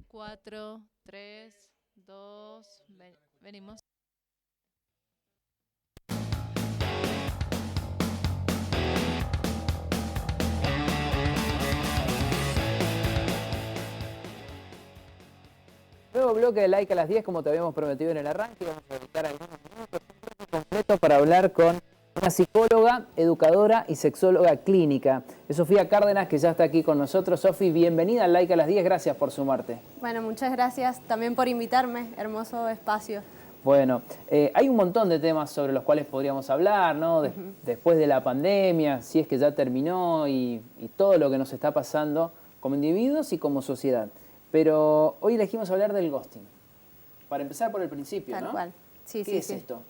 4, 3, 2, venimos. Nuevo bloque de Like a las 10, como te habíamos prometido en el arranque. Vamos a dedicar algunos minutos completos para hablar con una psicóloga, educadora y sexóloga clínica. Es Sofía Cárdenas, que ya está aquí con nosotros. Sofi, bienvenida a Like a las 10, gracias por sumarte. Bueno, muchas gracias también por invitarme, hermoso espacio. Bueno, hay un montón de temas sobre los cuales podríamos hablar, ¿no? Después de la pandemia, si es que ya terminó y todo lo que nos está pasando como individuos y como sociedad. Pero hoy elegimos hablar del ghosting. Para empezar por el principio, ¿no? Tal cual. Sí, ¿Qué sí, es sí. esto?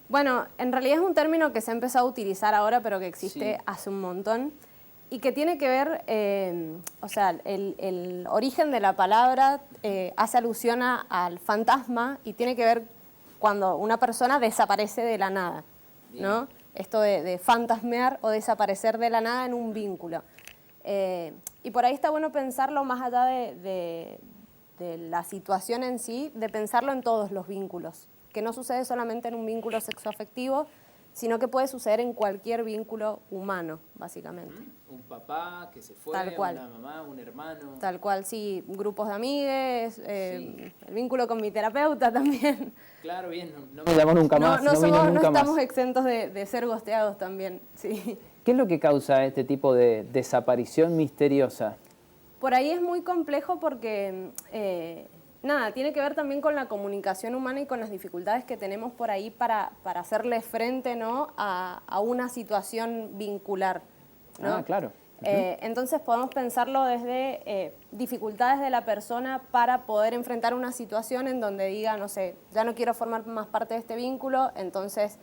Bueno, en realidad es un término que se ha empezado a utilizar ahora, pero que existe hace un montón. Y que tiene que ver, o sea, el origen de la palabra hace alusión al fantasma y tiene que ver cuando una persona desaparece de la nada, ¿no? Esto de fantasmear o desaparecer de la nada en un vínculo. Y por ahí está bueno pensarlo más allá de la situación en sí, de pensarlo en todos los vínculos, que no sucede solamente en un vínculo sexoafectivo, sino que puede suceder en cualquier vínculo humano, básicamente. Un papá que se fue, Tal cual. una mamá, un hermano. Tal cual, sí, grupos de amigues, el vínculo con mi terapeuta también. Claro, bien, no me llamó nunca más, no vino nunca más. Estamos exentos de ser gosteados también, sí. ¿Qué es lo que causa este tipo de desaparición misteriosa? Por ahí es muy complejo porque, nada, tiene que ver también con la comunicación humana y con las dificultades que tenemos por ahí para hacerle frente, ¿no?, a una situación vincular, ¿no? Ah, claro. Entonces podemos pensarlo desde dificultades de la persona para poder enfrentar una situación en donde diga, no sé, ya no quiero formar más parte de este vínculo, entonces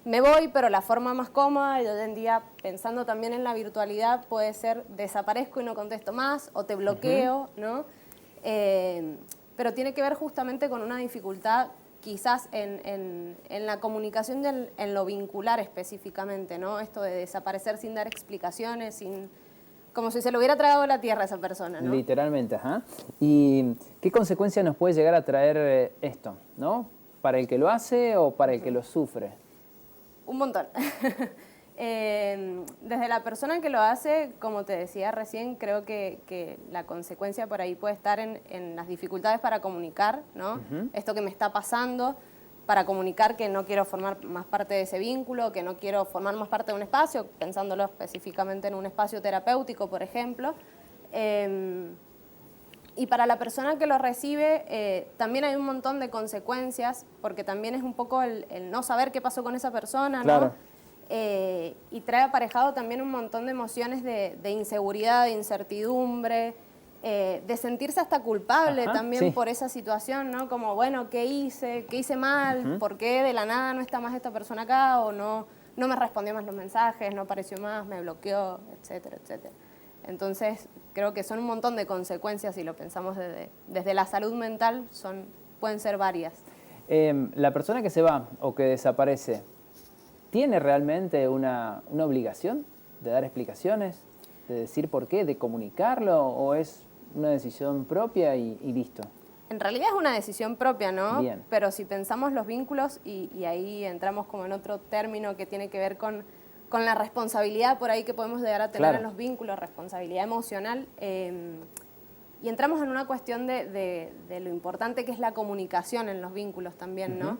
me voy, pero la forma más cómoda, y hoy en día, pensando también en la virtualidad, puede ser desaparezco y no contesto más, o te bloqueo, ¿no? Pero tiene que ver justamente con una dificultad quizás en la comunicación en lo vincular específicamente, ¿no? Esto de desaparecer sin dar explicaciones, como si se lo hubiera tragado la tierra a esa persona, ¿no? Literalmente, ajá. ¿Y qué consecuencias nos puede llegar a traer esto, ¿no? ¿Para el que lo hace o para el que lo sufre? Un montón. Desde la persona que lo hace, como te decía recién, creo que la consecuencia por ahí puede estar en las dificultades para comunicar, ¿no? Esto que me está pasando, para comunicar que no quiero formar más parte de ese vínculo, que no quiero formar más parte de un espacio, pensándolo específicamente en un espacio terapéutico, por ejemplo. Y para la persona que lo recibe también hay un montón de consecuencias, porque también es un poco el no saber qué pasó con esa persona, claro, ¿no? Y trae aparejado también un montón de emociones de inseguridad, de incertidumbre, de sentirse hasta culpable también por esa situación, ¿no? Como, bueno, ¿qué hice? ¿Qué hice mal? ¿Por qué de la nada no está más esta persona acá? ¿O no me respondió más los mensajes? ¿No apareció más? ¿Me bloqueó? Etcétera, etcétera. Entonces, creo que son un montón de consecuencias, si lo pensamos desde la salud mental, pueden ser varias. La persona que se va o que desaparece, ¿tiene realmente una obligación de dar explicaciones, de decir por qué, de comunicarlo, o es una decisión propia y listo? En realidad es una decisión propia, ¿no? Bien. Pero si pensamos los vínculos, y ahí entramos como en otro término que tiene que ver con la responsabilidad por ahí que podemos llegar a tener en los vínculos, responsabilidad emocional, y entramos en una cuestión de lo importante que es la comunicación en los vínculos también, ¿no?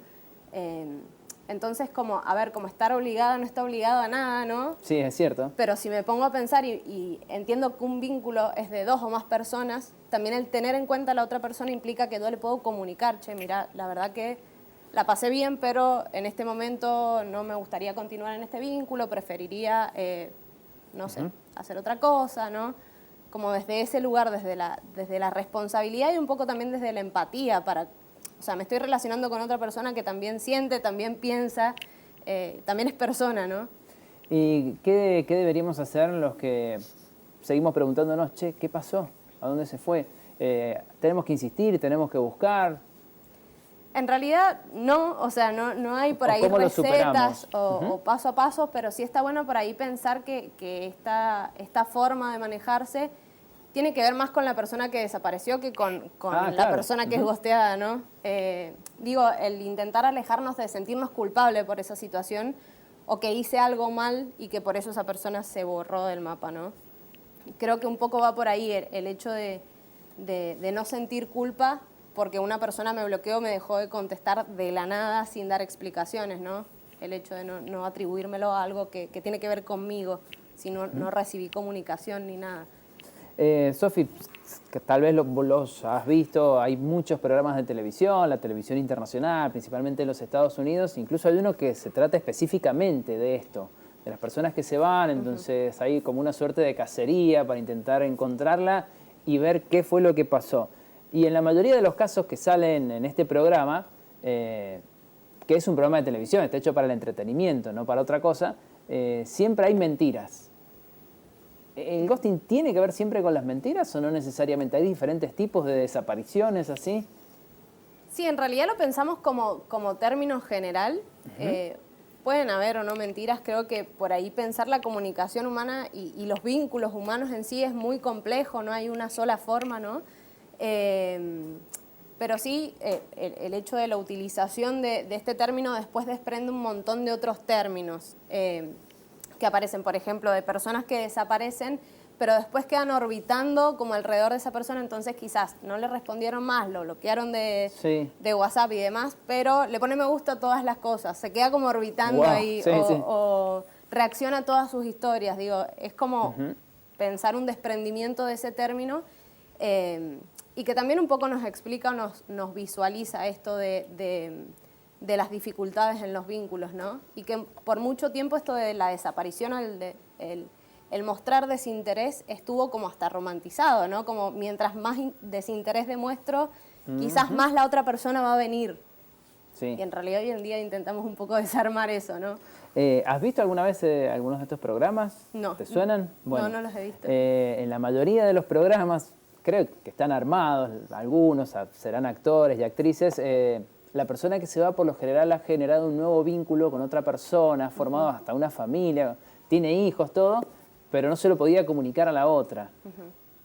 Entonces, como estar obligada no está obligado a nada, ¿no? Sí, es cierto. Pero si me pongo a pensar y entiendo que un vínculo es de 2 o más personas, también el tener en cuenta a la otra persona implica que yo le puedo comunicar, che, mira, la verdad que la pasé bien, pero en este momento no me gustaría continuar en este vínculo, preferiría, no sé, hacer otra cosa, ¿no? Como desde ese lugar, desde la responsabilidad y un poco también desde la empatía o sea, me estoy relacionando con otra persona que también siente, también piensa, también es persona, ¿no? ¿Y qué deberíamos hacer los que seguimos preguntándonos, che, ¿qué pasó? ¿A dónde se fue? ¿Tenemos que insistir? ¿Tenemos que buscar? En realidad no, o sea, no hay por ahí recetas o paso a paso, pero sí está bueno por ahí pensar que esta forma de manejarse tiene que ver más con la persona que desapareció que con la claro. persona que es ghosteada, ¿no? Digo, el intentar alejarnos de sentirnos culpables por esa situación o que hice algo mal y que por eso esa persona se borró del mapa, ¿no? Creo que un poco va por ahí el hecho de no sentir culpa porque una persona me bloqueó, me dejó de contestar de la nada sin dar explicaciones, ¿no? El hecho de no atribuírmelo a algo que tiene que ver conmigo, si no recibí comunicación ni nada. Sofi, que tal vez los has visto, hay muchos programas de televisión, la televisión internacional, principalmente en los Estados Unidos, incluso hay uno que se trata específicamente de esto, de las personas que se van, entonces hay como una suerte de cacería para intentar encontrarla y ver qué fue lo que pasó. Y en la mayoría de los casos que salen en este programa, que es un programa de televisión, está hecho para el entretenimiento, no para otra cosa, siempre hay mentiras. ¿El ghosting tiene que ver siempre con las mentiras o no necesariamente? ¿Hay diferentes tipos de desapariciones así? Sí, en realidad lo pensamos como término general. Pueden haber o no mentiras. Creo que por ahí pensar la comunicación humana y los vínculos humanos en sí es muy complejo, no hay una sola forma, ¿no? Pero sí, el hecho de la utilización de este término después desprende un montón de otros términos que aparecen, por ejemplo, de personas que desaparecen, pero después quedan orbitando como alrededor de esa persona, entonces quizás no le respondieron más, lo bloquearon de WhatsApp y demás, pero le pone me gusta a todas las cosas, se queda como orbitando ahí, o reacciona a todas sus historias, digo, es como pensar un desprendimiento de ese término, y que también un poco nos explica o nos visualiza esto de las dificultades en los vínculos, ¿no? Y que por mucho tiempo esto de la desaparición, el mostrar desinterés estuvo como hasta romantizado, ¿no? Como mientras más desinterés demuestro, quizás más la otra persona va a venir. Sí. Y en realidad hoy en día intentamos un poco desarmar eso, ¿no? ¿Has visto alguna vez algunos de estos programas? No. ¿Te suenan? Bueno, no los he visto. En la mayoría de los programas, creo que están armados, algunos serán actores y actrices, la persona que se va por lo general ha generado un nuevo vínculo con otra persona, ha formado hasta una familia, tiene hijos, todo, pero no se lo podía comunicar a la otra.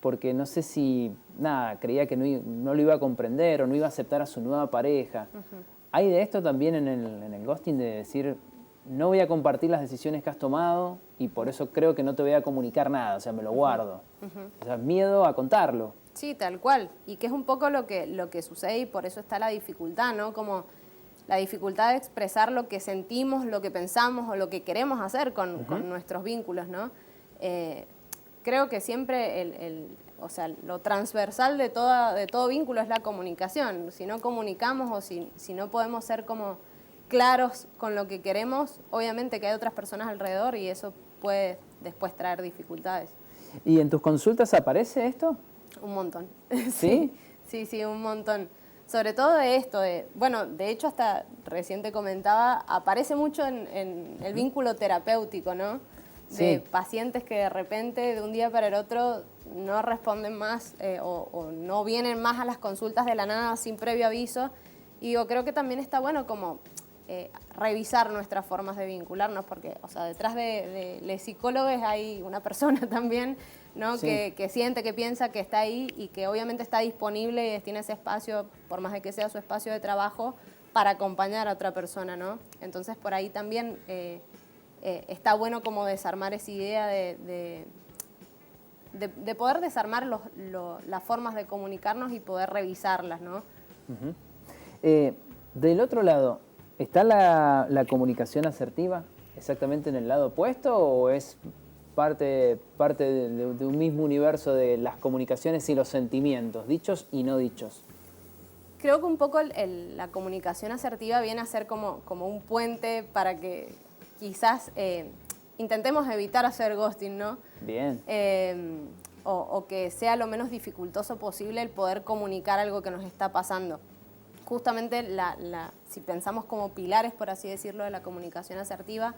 Porque no sé si, creía que no lo iba a comprender o no iba a aceptar a su nueva pareja. ¿Hay de esto también en el ghosting de decir, no voy a compartir las decisiones que has tomado y por eso creo que no te voy a comunicar nada, o sea, me lo guardo? O sea, miedo a contarlo. Sí, tal cual. Y que es un poco lo que sucede y por eso está la dificultad, ¿no? Como la dificultad de expresar lo que sentimos, lo que pensamos o lo que queremos hacer con nuestros vínculos, ¿no? Creo que siempre o sea, lo transversal de todo vínculo es la comunicación. Si no comunicamos o si no podemos ser como claros con lo que queremos, obviamente que hay otras personas alrededor y eso puede después traer dificultades. ¿Y en tus consultas aparece esto? Un montón. ¿Sí? Sí, un montón. Sobre todo de esto, bueno, de hecho hasta recién te comentaba, aparece mucho en el vínculo terapéutico, ¿no? De pacientes que de repente, de un día para el otro, no responden más o no vienen más a las consultas de la nada sin previo aviso. Y yo creo que también está bueno como revisar nuestras formas de vincularnos, porque, o sea, detrás de los psicólogos hay una persona también, ¿no? Que siente, que piensa, que está ahí y que obviamente está disponible y tiene ese espacio, por más de que sea su espacio de trabajo, para acompañar a otra persona, ¿no? Entonces, por ahí también está bueno como desarmar esa idea de poder desarmar las formas de comunicarnos y poder revisarlas, ¿no? Del otro lado, ¿está la comunicación asertiva exactamente en el lado opuesto o es parte de un mismo universo de las comunicaciones y los sentimientos, dichos y no dichos? Creo que un poco la comunicación asertiva viene a ser como un puente para que quizás intentemos evitar hacer ghosting, ¿no? Bien. O que sea lo menos dificultoso posible el poder comunicar algo que nos está pasando. Justamente si pensamos como pilares, por así decirlo, de la comunicación asertiva,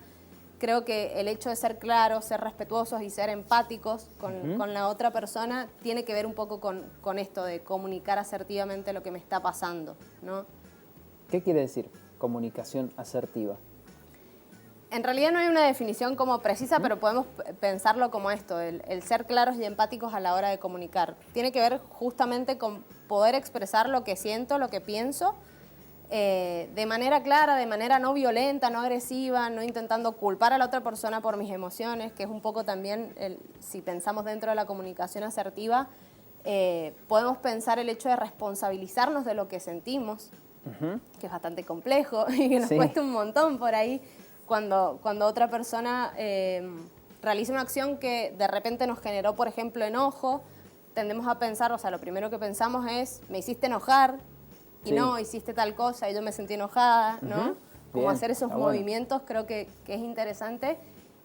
creo que el hecho de ser claros, ser respetuosos y ser empáticos con la otra persona tiene que ver un poco con esto de comunicar asertivamente lo que me está pasando, ¿no? ¿Qué quiere decir comunicación asertiva? En realidad no hay una definición como precisa, pero podemos pensarlo como esto, el ser claros y empáticos a la hora de comunicar. Tiene que ver justamente con poder expresar lo que siento, lo que pienso, de manera clara, de manera no violenta, no agresiva, no intentando culpar a la otra persona por mis emociones, que es un poco también, si pensamos dentro de la comunicación asertiva, podemos pensar el hecho de responsabilizarnos de lo que sentimos, que es bastante complejo y que nos cuesta un montón por ahí cuando otra persona realiza una acción que de repente nos generó, por ejemplo, enojo. Tendemos a pensar, o sea, lo primero que pensamos es, me hiciste enojar, y no, hiciste tal cosa y yo me sentí enojada, ¿no? Como hacer esos movimientos creo que es interesante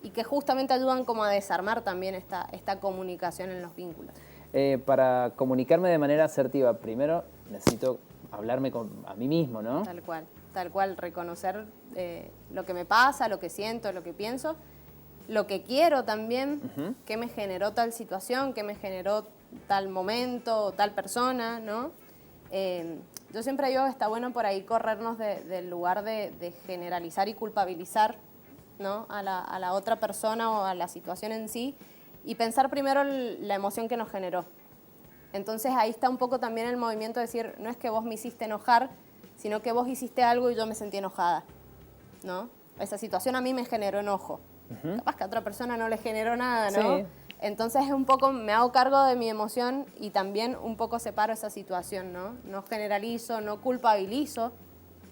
y que justamente ayudan como a desarmar también esta comunicación en los vínculos. Para comunicarme de manera asertiva, primero necesito hablarme a mí mismo, ¿no? Tal cual, reconocer lo que me pasa, lo que siento, lo que pienso, lo que quiero también, qué me generó tal situación, qué me generó tal momento, tal persona, ¿no? Yo siempre digo que está bueno por ahí corrernos del lugar de generalizar y culpabilizar, ¿no? a la otra persona o a la situación en sí y pensar primero la emoción que nos generó. Entonces ahí está un poco también el movimiento de decir, no es que vos me hiciste enojar, sino que vos hiciste algo y yo me sentí enojada, ¿no? Esa situación a mí me generó enojo. Capaz que a otra persona no le generó nada, ¿no? Sí. Entonces es un poco, me hago cargo de mi emoción y también un poco separo esa situación, ¿no? No generalizo, no culpabilizo,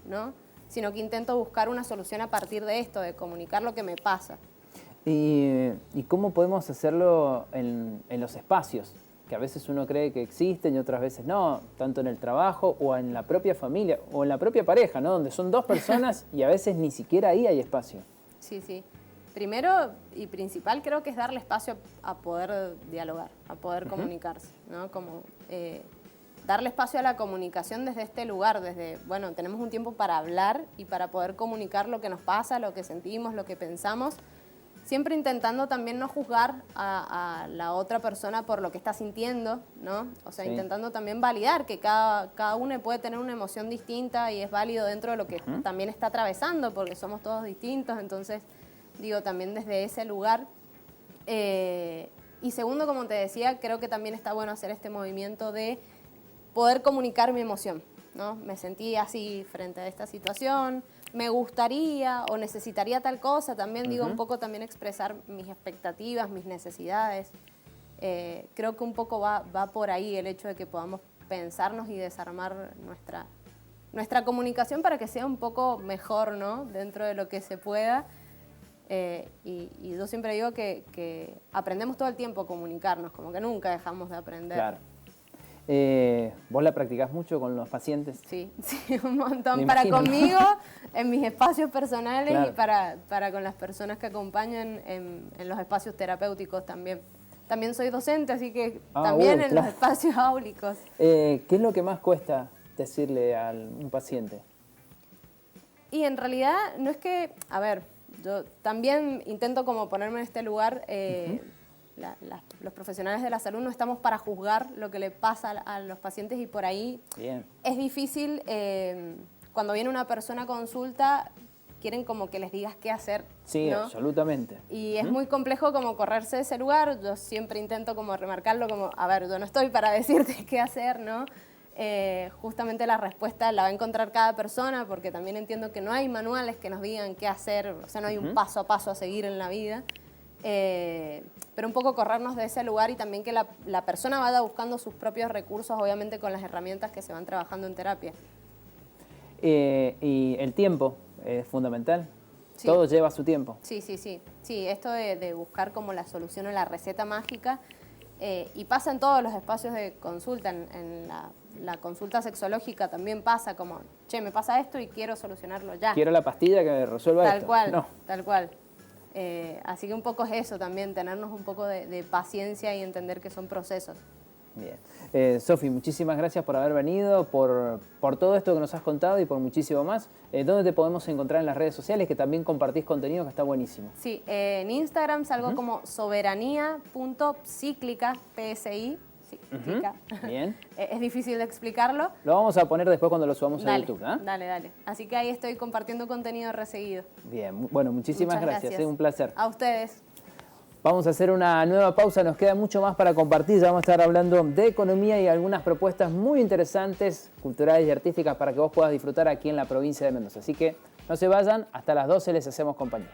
¿no? Sino que intento buscar una solución a partir de esto, de comunicar lo que me pasa. ¿Y cómo podemos hacerlo en los espacios? Que a veces uno cree que existen y otras veces no, tanto en el trabajo o en la propia familia o en la propia pareja, ¿no? Donde son dos personas y a veces ni siquiera ahí hay espacio. Sí, sí. Primero y principal creo que es darle espacio a poder dialogar, a poder comunicarse, ¿no? Como darle espacio a la comunicación desde este lugar, desde, bueno, tenemos un tiempo para hablar y para poder comunicar lo que nos pasa, lo que sentimos, lo que pensamos, siempre intentando también no juzgar a la otra persona por lo que está sintiendo, ¿no? O sea, intentando también validar que cada uno puede tener una emoción distinta y es válido dentro de lo que también está atravesando, porque somos todos distintos, entonces digo, también desde ese lugar. Y segundo, como te decía, creo que también está bueno hacer este movimiento de poder comunicar mi emoción, ¿no? Me sentí así frente a esta situación, me gustaría o necesitaría tal cosa, también digo un poco también expresar mis expectativas, mis necesidades. Creo que un poco va por ahí el hecho de que podamos pensarnos y desarmar nuestra comunicación para que sea un poco mejor, ¿no? Dentro de lo que se pueda. Y yo siempre digo que aprendemos todo el tiempo a comunicarnos, como que nunca dejamos de aprender. Claro. ¿Vos la practicás mucho con los pacientes? Sí, un montón. Me Para imagino, conmigo, en mis espacios personales Claro. y para con las personas que acompañan en los espacios terapéuticos también. También soy docente, así que también en los espacios áulicos. ¿Qué es lo que más cuesta decirle a un paciente? Y en realidad no es que, a ver, yo también intento como ponerme en este lugar, los profesionales de la salud no estamos para juzgar lo que le pasa a los pacientes y por ahí es difícil, cuando viene una persona a consulta, quieren como que les digas qué hacer. Sí, ¿no? Absolutamente. Y es muy complejo como correrse de ese lugar, yo siempre intento como remarcarlo como, a ver, yo no estoy para decirte qué hacer, ¿no? Justamente la respuesta la va a encontrar cada persona porque también entiendo que no hay manuales que nos digan qué hacer, o sea, no hay un paso a paso a seguir en la vida, pero un poco corrernos de ese lugar y también que la persona vaya buscando sus propios recursos, obviamente con las herramientas que se van trabajando en terapia. Y el tiempo es fundamental. Sí. Todo lleva su tiempo. Sí, esto de buscar como la solución o la receta mágica, y pasa en todos los espacios de consulta, en la consulta sexológica también pasa como, che, me pasa esto y quiero solucionarlo ya. Quiero la pastilla que resuelva esto. Tal cual, no. tal cual. Así que un poco es eso también, tenernos un poco de paciencia y entender que son procesos. Bien. Sofi, muchísimas gracias por haber venido, por todo esto que nos has contado y por muchísimo más. ¿Dónde te podemos encontrar en las redes sociales? Que también compartís contenido que está buenísimo. Sí, en Instagram salgo como soberanía.psíclica, PSI, significa. Bien. Es difícil de explicarlo. Lo vamos a poner después cuando lo subamos a Dale, YouTube, ¿ah? dale. Así que ahí estoy compartiendo contenido reseguido. Bien, bueno, muchísimas Muchas gracias. Un placer. A ustedes. Vamos a hacer una nueva pausa, nos queda mucho más para compartir. Ya vamos a estar hablando de economía y algunas propuestas muy interesantes, culturales y artísticas para que vos puedas disfrutar aquí en la provincia de Mendoza. Así que no se vayan, hasta las 12 les hacemos compañía.